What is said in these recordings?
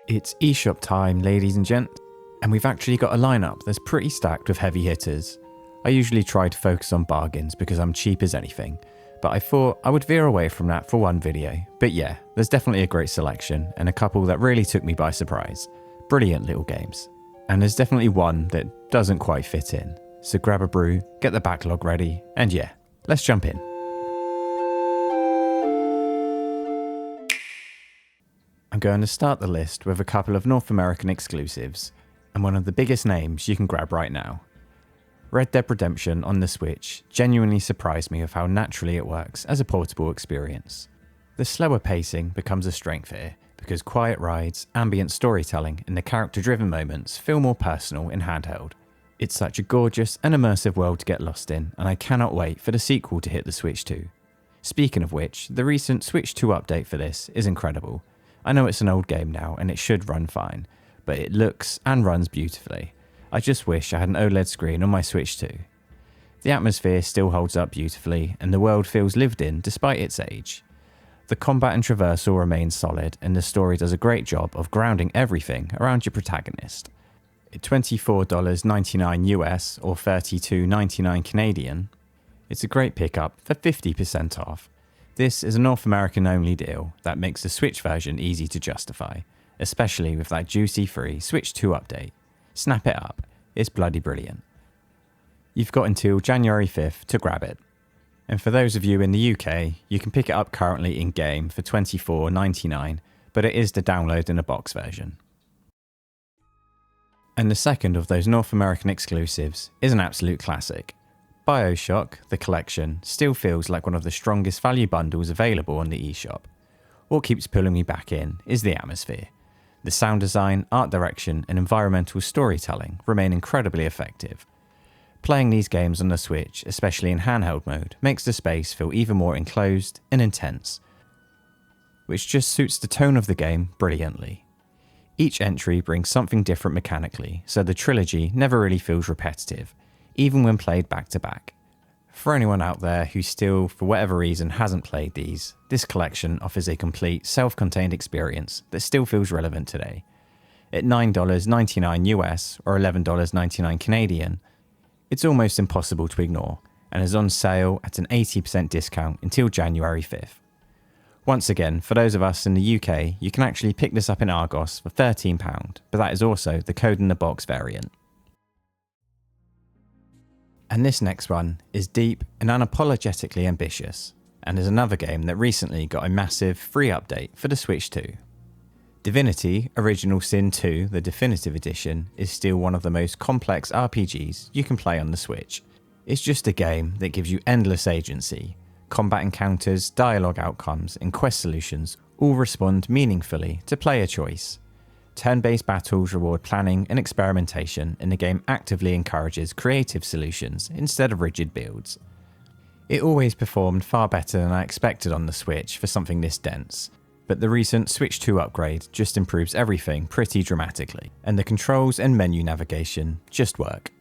It's Eshop time, ladies and gents, and we've actually got a lineup that's pretty stacked with heavy hitters. I usually try to focus on bargains because I'm cheap as anything, but I thought I would veer away from that for one video. But yeah, there's definitely a great selection and a couple that really took me by surprise. Brilliant little games. And there's definitely one that doesn't quite fit in. So grab a brew, get the backlog ready, and yeah, let's jump in. I'm going to start the list with a couple of North American exclusives, and one of the biggest names you can grab right now. Red Dead Redemption on the Switch genuinely surprised me with how naturally it works as a portable experience. The slower pacing becomes a strength here, because quiet rides, ambient storytelling, and the character-driven moments feel more personal in handheld. It's such a gorgeous and immersive world to get lost in, and I cannot wait for the sequel to hit the Switch 2. Speaking of which, the recent Switch 2 update for this is incredible. I know it's an old game now and it should run fine, but it looks and runs beautifully. I just wish I had an OLED screen on my Switch 2. The atmosphere still holds up beautifully and the world feels lived in despite its age. The combat and traversal remains solid and the story does a great job of grounding everything around your protagonist. At $24.99 US or $32.99 Canadian, it's a great pickup for 50% off. This is a North American only deal that makes the Switch version easy to justify, especially with that juicy free Switch 2 update. Snap it up, it's bloody brilliant. You've got until January 5th to grab it. And for those of you in the UK, you can pick it up currently in game for $24.99, but it is the download in a box version. And the second of those North American exclusives is an absolute classic. BioShock, the collection, still feels like one of the strongest value bundles available on the eShop. What keeps pulling me back in is the atmosphere. The sound design, art direction, and environmental storytelling remain incredibly effective. Playing these games on the Switch, especially in handheld mode, makes the space feel even more enclosed and intense, which just suits the tone of the game brilliantly. Each entry brings something different mechanically, so the trilogy never really feels repetitive, even when played back to back. For anyone out there who still, for whatever reason, hasn't played these, this collection offers a complete, self-contained experience that still feels relevant today. At $9.99 US or $11.99 Canadian, it's almost impossible to ignore, and is on sale at an 80% discount until January 5th. Once again, for those of us in the UK, you can actually pick this up in Argos for £13, but that is also the code in the box variant. And this next one is deep and unapologetically ambitious, and is another game that recently got a massive free update for the Switch 2. Divinity Original Sin 2, the Definitive Edition, is still one of the most complex RPGs you can play on the Switch. It's just a game that gives you endless agency. Combat encounters, dialogue outcomes, and quest solutions all respond meaningfully to player choice. Turn-based battles reward planning and experimentation, and the game actively encourages creative solutions instead of rigid builds. It always performed far better than I expected on the Switch for something this dense, but the recent Switch 2 upgrade just improves everything pretty dramatically, and the controls and menu navigation just work.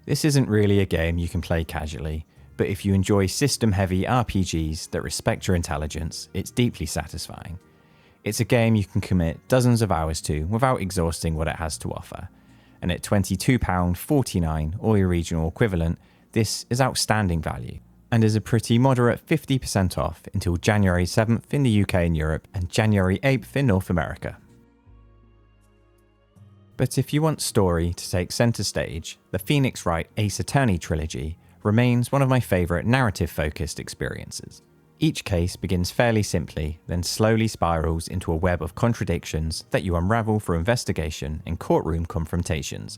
This isn't really a game you can play casually, but if you enjoy system-heavy RPGs that respect your intelligence, it's deeply satisfying. It's a game you can commit dozens of hours to without exhausting what it has to offer. And at £22.49 or your regional equivalent, this is outstanding value, and is a pretty moderate 50% off until January 7th in the UK and Europe and January 8th in North America. But if you want story to take centre stage, the Phoenix Wright Ace Attorney trilogy remains one of my favourite narrative-focused experiences. Each case begins fairly simply, then slowly spirals into a web of contradictions that you unravel through investigation and courtroom confrontations.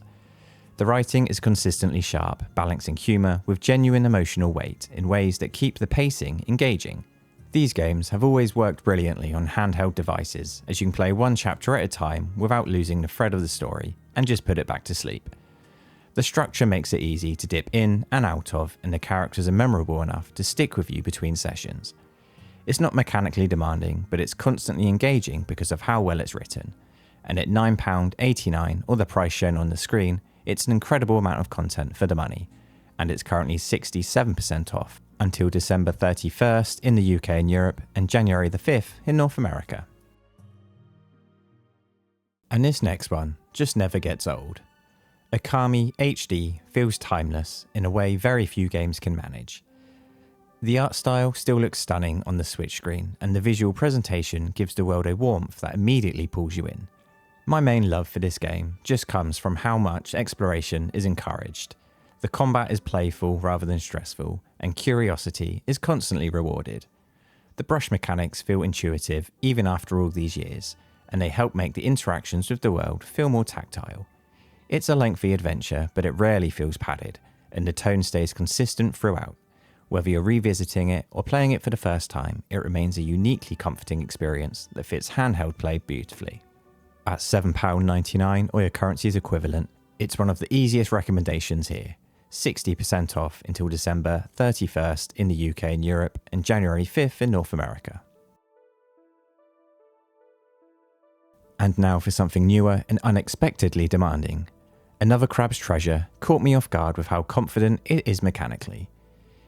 The writing is consistently sharp, balancing humour with genuine emotional weight in ways that keep the pacing engaging. These games have always worked brilliantly on handheld devices, as you can play one chapter at a time without losing the thread of the story, and just put it back to sleep. The structure makes it easy to dip in and out of, and the characters are memorable enough to stick with you between sessions. It's not mechanically demanding, but it's constantly engaging because of how well it's written. And at £9.89 or the price shown on the screen, it's an incredible amount of content for the money, and it's currently 67% off until December 31st in the UK and Europe and January the 5th in North America. And this next one just never gets old. Okami HD feels timeless in a way very few games can manage. The art style still looks stunning on the Switch screen, and the visual presentation gives the world a warmth that immediately pulls you in. My main love for this game just comes from how much exploration is encouraged. The combat is playful rather than stressful, and curiosity is constantly rewarded. The brush mechanics feel intuitive even after all these years, and they help make the interactions with the world feel more tactile. It's a lengthy adventure, but it rarely feels padded, and the tone stays consistent throughout. Whether you're revisiting it or playing it for the first time, it remains a uniquely comforting experience that fits handheld play beautifully. At £7.99 or your currency's equivalent, it's one of the easiest recommendations here. 60% off until December 31st in the UK and Europe, and January 5th in North America. And now for something newer and unexpectedly demanding. Another Crab's Treasure caught me off guard with how confident it is mechanically.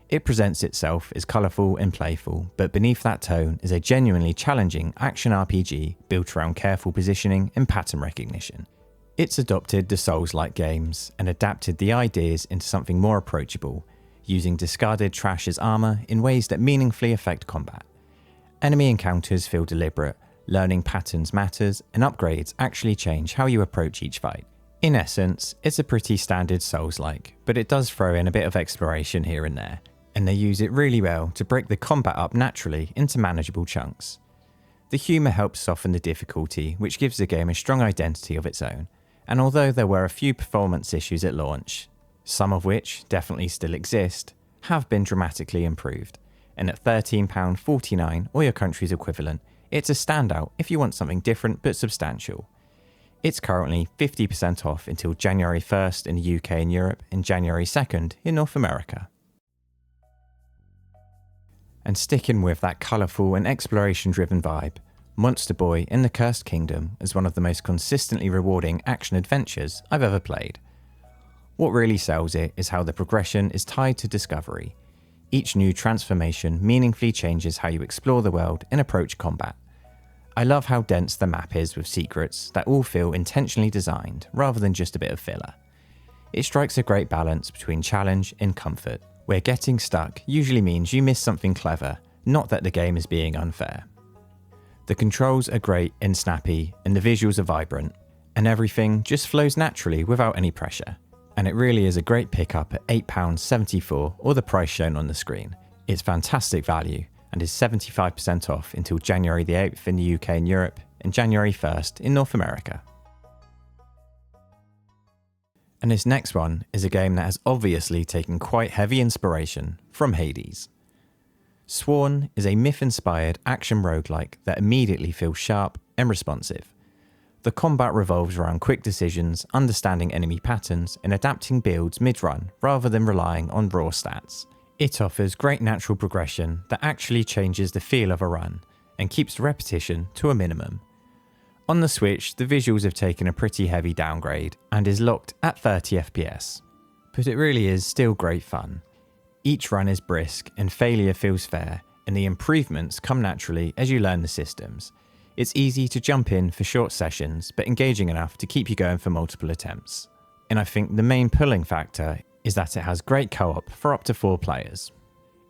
It presents itself as colourful and playful, but beneath that tone is a genuinely challenging action RPG built around careful positioning and pattern recognition. It's adopted the Souls-like games and adapted the ideas into something more approachable, using discarded trash as armour in ways that meaningfully affect combat. Enemy encounters feel deliberate, learning patterns matters, and upgrades actually change how you approach each fight. In essence, it's a pretty standard Souls-like, but it does throw in a bit of exploration here and there, and they use it really well to break the combat up naturally into manageable chunks. The humour helps soften the difficulty, which gives the game a strong identity of its own, and although there were a few performance issues at launch, some of which definitely still exist, have been dramatically improved, and at £13.49 or your country's equivalent, it's a standout if you want something different but substantial. It's currently 50% off until January 1st in the UK and Europe, and January 2nd in North America. And sticking with that colourful and exploration-driven vibe, Monster Boy in the Cursed Kingdom is one of the most consistently rewarding action adventures I've ever played. What really sells it is how the progression is tied to discovery. Each new transformation meaningfully changes how you explore the world and approach combat. I love how dense the map is with secrets that all feel intentionally designed rather than just a bit of filler. It strikes a great balance between challenge and comfort, where getting stuck usually means you miss something clever, not that the game is being unfair. The controls are great and snappy, and the visuals are vibrant, and everything just flows naturally without any pressure. And it really is a great pickup at £8.74 or the price shown on the screen. It's fantastic value, and is 75% off until January the 8th in the UK and Europe, and January 1st in North America. And this next one is a game that has obviously taken quite heavy inspiration from Hades. Sworn is a myth-inspired action roguelike that immediately feels sharp and responsive. The combat revolves around quick decisions, understanding enemy patterns, and adapting builds mid-run rather than relying on raw stats. It offers great natural progression that actually changes the feel of a run, and keeps repetition to a minimum. On the Switch, the visuals have taken a pretty heavy downgrade, and is locked at 30 FPS. But it really is still great fun. Each run is brisk, and failure feels fair, and the improvements come naturally as you learn the systems. It's easy to jump in for short sessions, but engaging enough to keep you going for multiple attempts. And I think the main pulling factor is that it has great co-op for up to 4 players.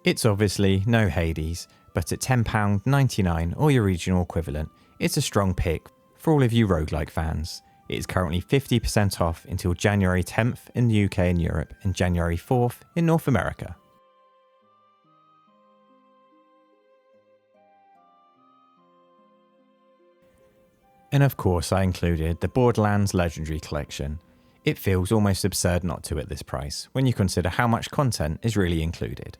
It's obviously no Hades, but at £10.99 or your regional equivalent, it's a strong pick for all of you roguelike fans. It is currently 50% off until January 10th in the UK and Europe, and January 4th in North America. And of course I included the Borderlands Legendary Collection. It feels almost absurd not to at this price, when you consider how much content is really included.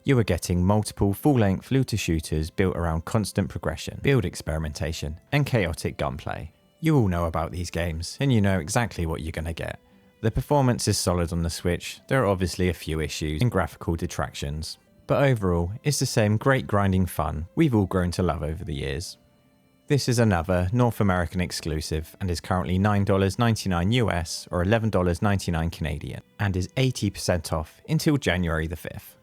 You are getting multiple full-length looter shooters built around constant progression, build experimentation, and chaotic gunplay. You all know about these games, and you know exactly what you're going to get. The performance is solid on the Switch, there are obviously a few issues and graphical detractions, but overall, it's the same great grinding fun we've all grown to love over the years. This is another North American exclusive and is currently $9.99 US or $11.99 Canadian, and is 80% off until January the 5th.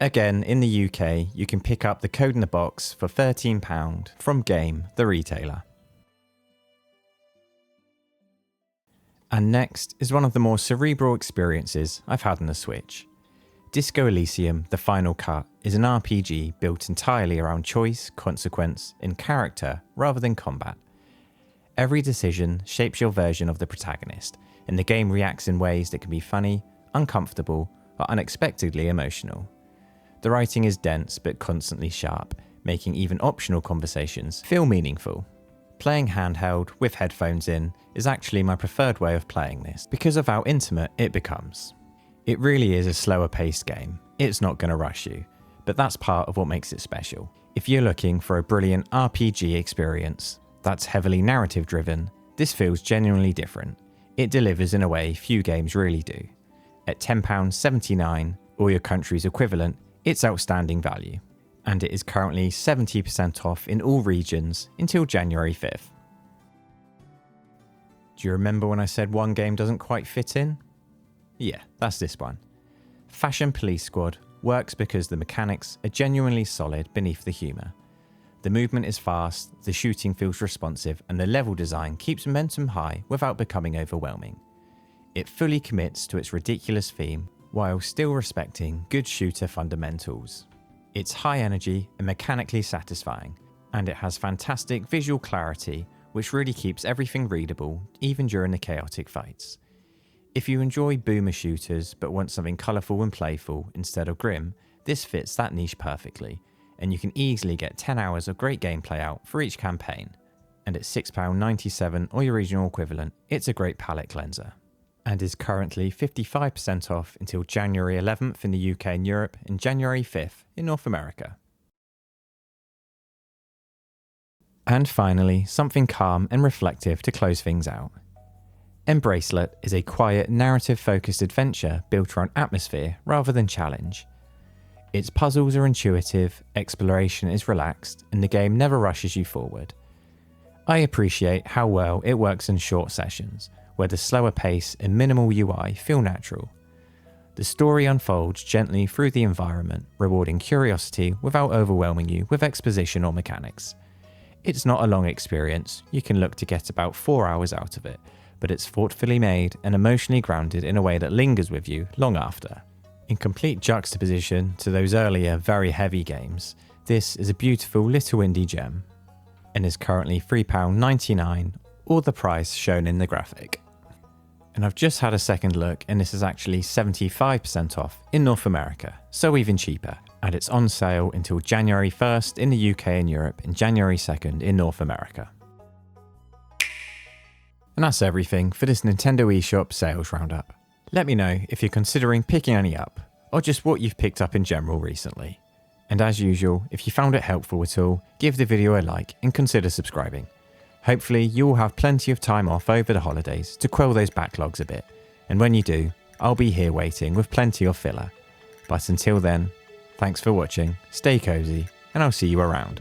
Again, in the UK, you can pick up the code in the box for £13 from Game, the retailer. And next is one of the more cerebral experiences I've had on the Switch. Disco Elysium: The Final Cut is an RPG built entirely around choice, consequence, and character rather than combat. Every decision shapes your version of the protagonist, and the game reacts in ways that can be funny, uncomfortable, or unexpectedly emotional. The writing is dense but constantly sharp, making even optional conversations feel meaningful. Playing handheld with headphones in is actually my preferred way of playing this because of how intimate it becomes. It really is a slower paced game. It's not going to rush you, but that's part of what makes it special. If you're looking for a brilliant RPG experience that's heavily narrative driven, this feels genuinely different. It delivers in a way few games really do. At £10.79, or your country's equivalent, it's outstanding value. And it is currently 70% off in all regions until January 5th. Do you remember when I said one game doesn't quite fit in? Yeah, that's this one. Fashion Police Squad works because the mechanics are genuinely solid beneath the humour. The movement is fast, the shooting feels responsive, and the level design keeps momentum high without becoming overwhelming. It fully commits to its ridiculous theme while still respecting good shooter fundamentals. It's high energy and mechanically satisfying, and it has fantastic visual clarity which really keeps everything readable even during the chaotic fights. If you enjoy boomer shooters but want something colourful and playful instead of grim, this fits that niche perfectly, and you can easily get 10 hours of great gameplay out for each campaign. And at £6.97 or your regional equivalent, it's a great palate cleanser. And is currently 55% off until January 11th in the UK and Europe and January 5th in North America. And finally, something calm and reflective to close things out. Embracelet is a quiet, narrative-focused adventure built around atmosphere rather than challenge. Its puzzles are intuitive, exploration is relaxed, and the game never rushes you forward. I appreciate how well it works in short sessions, where the slower pace and minimal UI feel natural. The story unfolds gently through the environment, rewarding curiosity without overwhelming you with exposition or mechanics. It's not a long experience, you can look to get about 4 hours out of it, but it's thoughtfully made and emotionally grounded in a way that lingers with you long after. In complete juxtaposition to those earlier very heavy games, this is a beautiful little indie gem, and is currently £3.99, or the price shown in the graphic. And I've just had a second look, and this is actually 75% off in North America, so even cheaper, and it's on sale until January 1st in the UK and Europe and January 2nd in North America. And that's everything for this Nintendo eShop sales roundup. Let me know if you're considering picking any up, or just what you've picked up in general recently. And as usual, if you found it helpful at all, give the video a like and consider subscribing. Hopefully you will have plenty of time off over the holidays to quell those backlogs a bit, and when you do, I'll be here waiting with plenty of filler. But until then, thanks for watching, stay cozy, and I'll see you around.